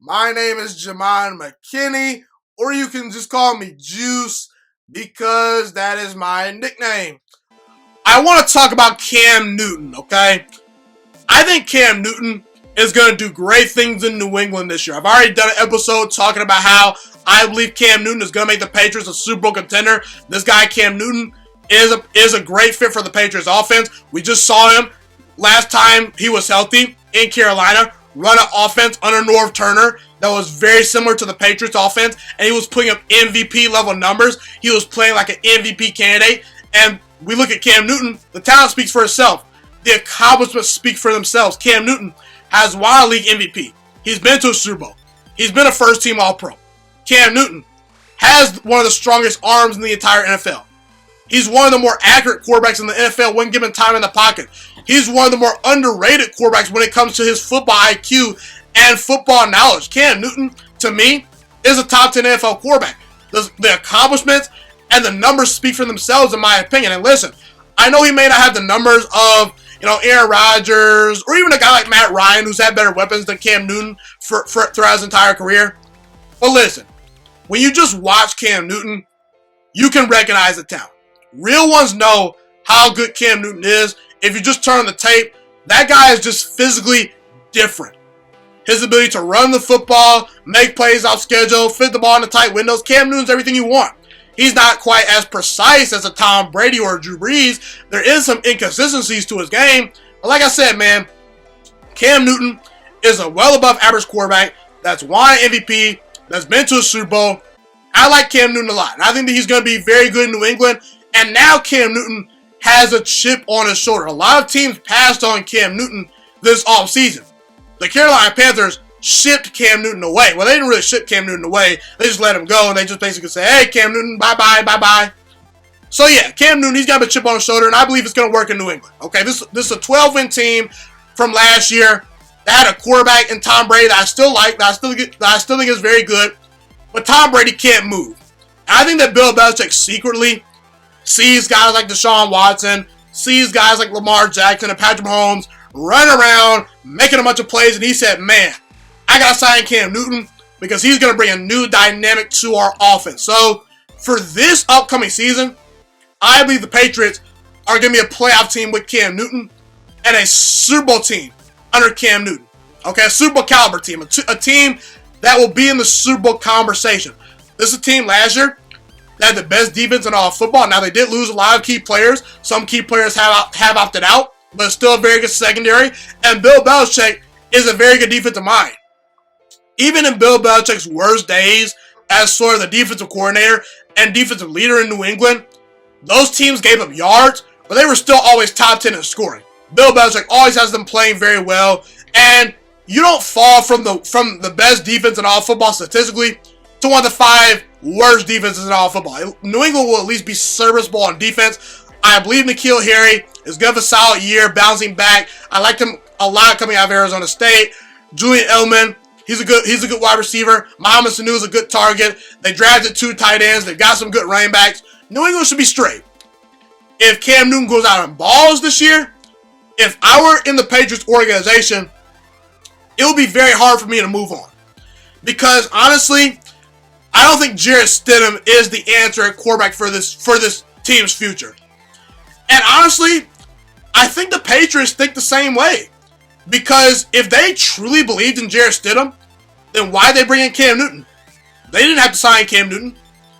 My name is Jamon McKinney, or you can just call me Juice because that is my nickname. I want to talk about Cam Newton, okay? I think Cam Newton is going to do great things in New England this year. I've already done an episode talking about how I believe Cam Newton is going to make the Patriots a Super Bowl contender. This guy, Cam Newton, is a great fit for the Patriots offense. We just saw him last time he was healthy in Carolina run an offense under Norv Turner that was very similar to the Patriots offense, and he was putting up MVP level numbers. He was playing like an MVP candidate, and we look at Cam Newton, the talent speaks for itself. The accomplishments speak for themselves. Cam Newton has won a league MVP. He's been to a Super Bowl. He's been a first-team All-Pro. Cam Newton has one of the strongest arms in the entire NFL. He's one of the more accurate quarterbacks in the NFL when given time in the pocket. He's one of the more underrated quarterbacks when it comes to his football IQ and football knowledge. Cam Newton, to me, is a top 10 NFL quarterback. The accomplishments and the numbers speak for themselves, in my opinion. And listen, I know he may not have the numbers of Aaron Rodgers or even a guy like Matt Ryan, who's had better weapons than Cam Newton throughout his entire career. But listen, when you just watch Cam Newton, you can recognize the talent. Real ones know how good Cam Newton is. If you just turn on the tape, that guy is just physically different. His ability to run the football, make plays off schedule, fit the ball in the tight windows. Cam Newton's everything you want. He's not quite as precise as a Tom Brady or a Drew Brees. There is some inconsistencies to his game. But like I said, man, Cam Newton is a well above average quarterback that's won an MVP, that's been to a Super Bowl. I like Cam Newton a lot. And I think that he's going to be very good in New England. And now Cam Newton has a chip on his shoulder. A lot of teams passed on Cam Newton this offseason. The Carolina Panthers shipped Cam Newton away. Well, they didn't really ship Cam Newton away. They just let him go, and they just basically say, hey, Cam Newton, bye-bye, bye-bye. So, yeah, Cam Newton, he's got a chip on his shoulder, and I believe it's going to work in New England. Okay, this is a 12-win team from last year that had a quarterback in Tom Brady that I still like, that I still think is very good, but Tom Brady can't move. And I think that Bill Belichick secretly sees guys like Deshaun Watson, sees guys like Lamar Jackson and Patrick Mahomes run around, making a bunch of plays, and he said, man, I got to sign Cam Newton because he's going to bring a new dynamic to our offense. So, for this upcoming season, I believe the Patriots are going to be a playoff team with Cam Newton and a Super Bowl team under Cam Newton. Okay, a Super Bowl caliber team, a team that will be in the Super Bowl conversation. This is a team last year that had the best defense in all of football. Now, they did lose a lot of key players. Some key players have opted out, but it's still a very good secondary. And Bill Belichick is a very good defensive mind. Even in Bill Belichick's worst days as sort of the defensive coordinator and defensive leader in New England, those teams gave up yards, but they were still always top 10 in scoring. Bill Belichick always has them playing very well, and you don't fall from the best defense in all football statistically to one of the 5 worst defenses in all football. New England will at least be serviceable on defense. I believe N'Keal Harry is going to have a solid year bouncing back. I liked him a lot coming out of Arizona State. Julian Edelman, he's a good wide receiver. Mohamed Sanu is a good target. They drafted 2 tight ends. They've got some good running backs. New England should be straight. If Cam Newton goes out and balls this year, if I were in the Patriots organization, it would be very hard for me to move on. Because honestly, I don't think Jarrett Stidham is the answer at quarterback for this team's future. And honestly, I think the Patriots think the same way. Because if they truly believed in Jarrett Stidham, then why did they bring in Cam Newton? They didn't have to sign Cam Newton.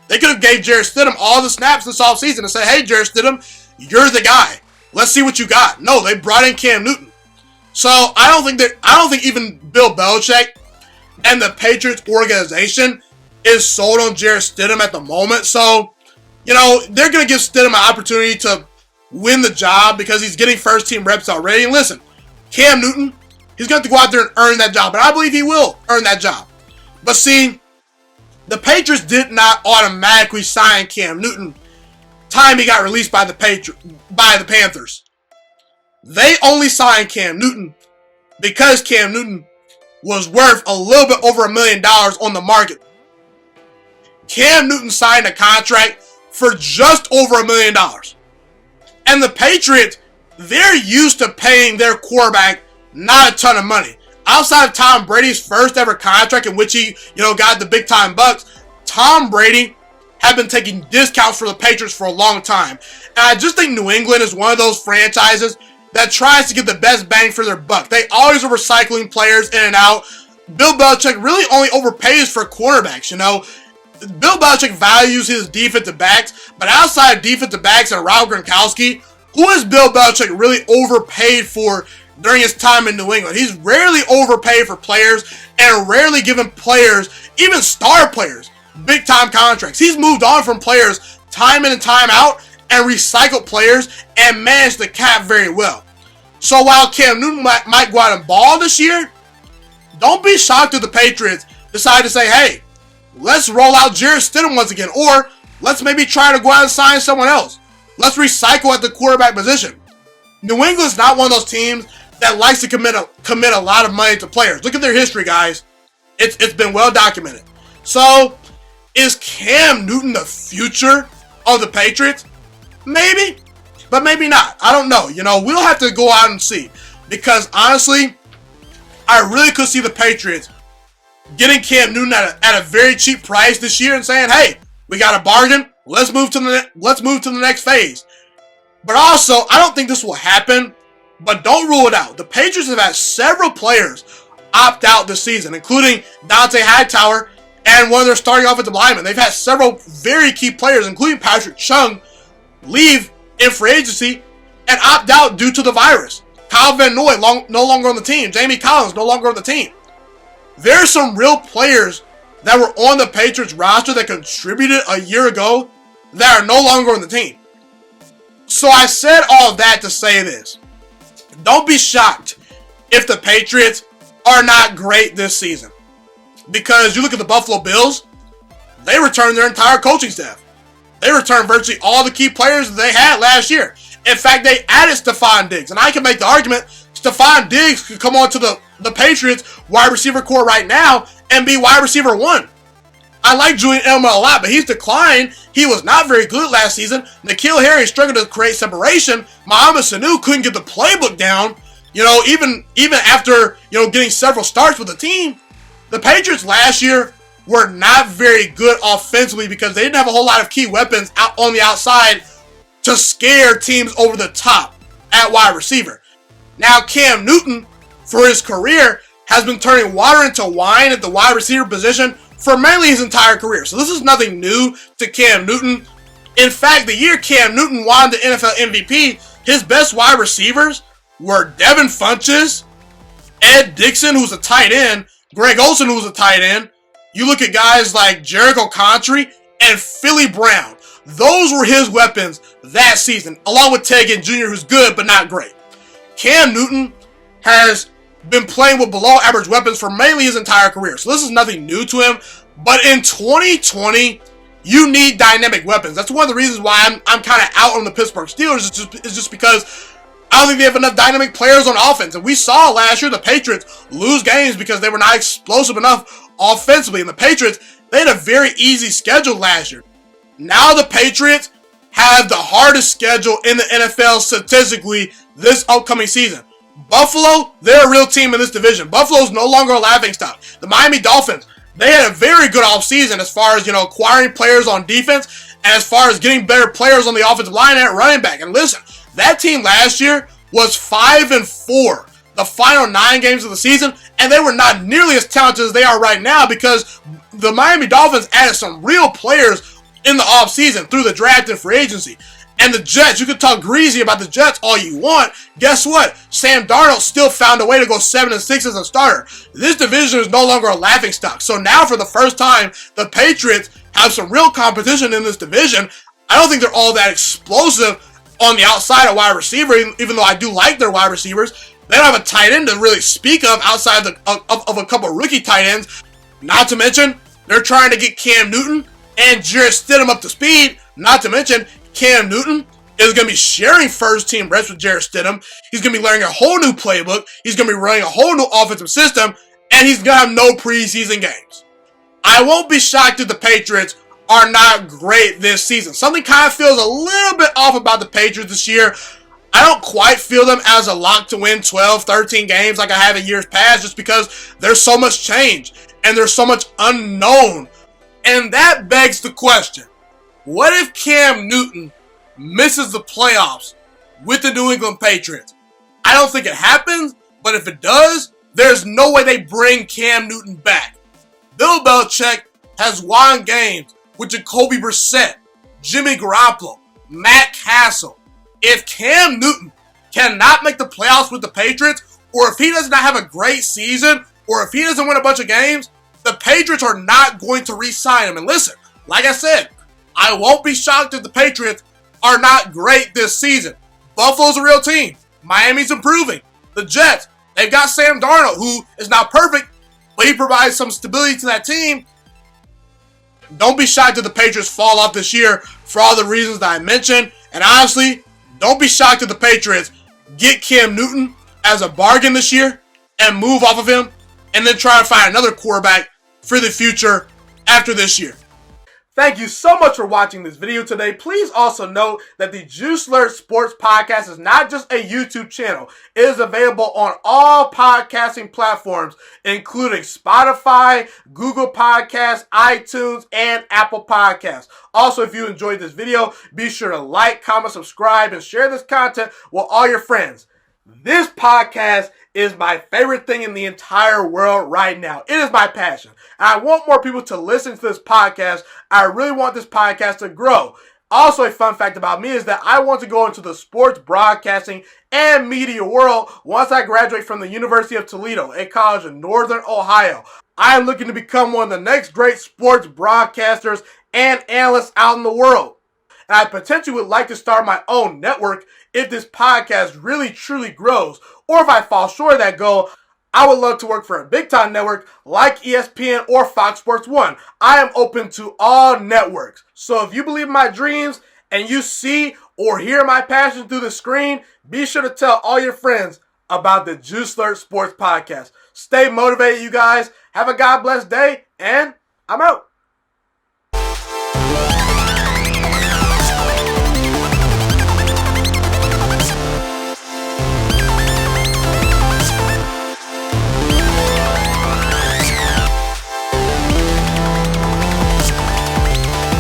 They could have gave Jarrett Stidham all the snaps this offseason and said, hey, Jarrett Stidham, you're the guy. Let's see what you got. No, they brought in Cam Newton. So I don't think even Bill Belichick and the Patriots organization is sold on Jarrett Stidham at the moment. So, they're going to give Stidham an opportunity to win the job because he's getting first-team reps already. And listen, Cam Newton, he's going to have to go out there and earn that job. And I believe he will earn that job. But see, the Patriots did not automatically sign Cam Newton time he got released by the Panthers. They only signed Cam Newton because Cam Newton was worth a little bit over $1 million on the market. Cam Newton signed a contract for just over $1 million. And the Patriots, they're used to paying their quarterback not a ton of money. outside of Tom Brady's first ever contract in which he, got the big time bucks, Tom Brady had been taking discounts for the Patriots for a long time. And I just think New England is one of those franchises that tries to get the best bang for their buck. They always are recycling players in and out. Bill Belichick really only overpays for quarterbacks, Bill Belichick values his defensive backs, but outside of defensive backs and Rob Gronkowski, who has Bill Belichick really overpaid for during his time in New England? He's rarely overpaid for players and rarely given players, even star players, big-time contracts. He's moved on from players time in and time out and recycled players and managed the cap very well. So while Cam Newton might go out and ball this year, don't be shocked if the Patriots decide to say, hey, let's roll out juiciest once again, or let's maybe try to go out and sign someone else. Let's recycle at the quarterback position. New England's not one of those teams that likes to commit a lot of money to players. Look at their history, guys. It's been well documented. So, is Cam Newton the future of the Patriots? Maybe, but maybe not. I don't know. We'll have to go out and see. Because honestly, I really could see the Patriots getting Cam Newton at a very cheap price this year and saying, hey, we got a bargain. Let's move to the next phase. But also, I don't think this will happen, but don't rule it out. The Patriots have had several players opt out this season, including Dante Hightower and one of their starting offensive linemen. They've had several very key players, including Patrick Chung, leave in free agency and opt out due to the virus. Kyle Van Noy no longer on the team. Jamie Collins no longer on the team. There are some real players that were on the Patriots roster that contributed a year ago that are no longer on the team. So I said all of that to say this. Don't be shocked if the Patriots are not great this season. Because you look at the Buffalo Bills, they returned their entire coaching staff. They returned virtually all the key players that they had last year. In fact, they added Stephon Diggs. And I can make the argument Stephon Diggs could come on to the Patriots wide receiver core right now and be wide receiver 1. I like Julian Edelman a lot, but he's declined. He was not very good last season. N'Keal Harry struggled to create separation. Mohamed Sanu couldn't get the playbook down. Even after getting several starts with the team, the Patriots last year were not very good offensively because they didn't have a whole lot of key weapons out on the outside to scare teams over the top at wide receiver. Now Cam Newton, for his career, has been turning water into wine at the wide receiver position for mainly his entire career. So this is nothing new to Cam Newton. In fact, the year Cam Newton won the NFL MVP, his best wide receivers were Devin Funchess, Ed Dixon, who's a tight end, Greg Olsen, who's a tight end. You look at guys like Jericho Contry and Philly Brown. Those were his weapons that season, along with Ted Ginn Jr., who's good but not great. Cam Newton has been playing with below average weapons for mainly his entire career. So this is nothing new to him. But in 2020, you need dynamic weapons. That's one of the reasons why I'm kind of out on the Pittsburgh Steelers. It's just because I don't think they have enough dynamic players on offense. And we saw last year the Patriots lose games because they were not explosive enough offensively. And the Patriots, they had a very easy schedule last year. Now the Patriots have the hardest schedule in the NFL statistically this upcoming season. Buffalo, they're a real team in this division. Buffalo's no longer a laughingstock. The Miami Dolphins, they had a very good offseason as far as, acquiring players on defense and as far as getting better players on the offensive line and running back. And listen, that team last year was 5-4 the final 9 games of the season, and they were not nearly as talented as they are right now because the Miami Dolphins added some real players in the offseason through the draft and free agency. And the Jets, you can talk greasy about the Jets all you want. Guess what? Sam Darnold still found a way to go 7-6 as a starter. This division is no longer a laughingstock. So now for the first time, the Patriots have some real competition in this division. I don't think they're all that explosive on the outside of wide receiver, even though I do like their wide receivers. They don't have a tight end to really speak of outside of a couple rookie tight ends. Not to mention, they're trying to get Cam Newton and juiciest up to speed. Not to mention, Cam Newton is going to be sharing first-team reps with juiciest. He's going to be learning a whole new playbook. He's going to be running a whole new offensive system, and he's going to have no preseason games. I won't be shocked if the Patriots are not great this season. Something kind of feels a little bit off about the Patriots this year. I don't quite feel them as a lock to win 12, 13 games like I have in years past, just because there's so much change and there's so much unknown. And that begs the question, what if Cam Newton misses the playoffs with the New England Patriots? I don't think it happens, but if it does, there's no way they bring Cam Newton back. Bill Belichick has won games with Jacoby Brissett, Jimmy Garoppolo, Matt Castle. If Cam Newton cannot make the playoffs with the Patriots, or if he does not have a great season, or if he doesn't win a bunch of games, the Patriots are not going to re-sign him. And listen, like I said, I won't be shocked if the Patriots are not great this season. Buffalo's a real team. Miami's improving. The Jets, they've got Sam Darnold, who is not perfect, but he provides some stability to that team. Don't be shocked if the Patriots fall off this year for all the reasons that I mentioned. And honestly, don't be shocked if the Patriots get Cam Newton as a bargain this year and move off of him and then try to find another quarterback for the future after this year. Thank you so much for watching this video today. Please also note that the Juice Alert Sports Podcast is not just a YouTube channel. It is available on all podcasting platforms, including Spotify, Google Podcasts, iTunes, and Apple Podcasts. Also, if you enjoyed this video, be sure to like, comment, subscribe, and share this content with all your friends. This podcast is my favorite thing in the entire world right now. It is my passion. And I want more people to listen to this podcast. I really want this podcast to grow. Also, a fun fact about me is that I want to go into the sports broadcasting and media world once I graduate from the University of Toledo, a college in Northern Ohio. I am looking to become one of the next great sports broadcasters and analysts out in the world. And I potentially would like to start my own network if this podcast really truly grows. Or if I fall short of that goal, I would love to work for a big-time network like ESPN or Fox Sports 1. I am open to all networks. So if you believe in my dreams and you see or hear my passion through the screen, be sure to tell all your friends about the Juice Alert Sports Podcast. Stay motivated, you guys. Have a God bless day, and I'm out.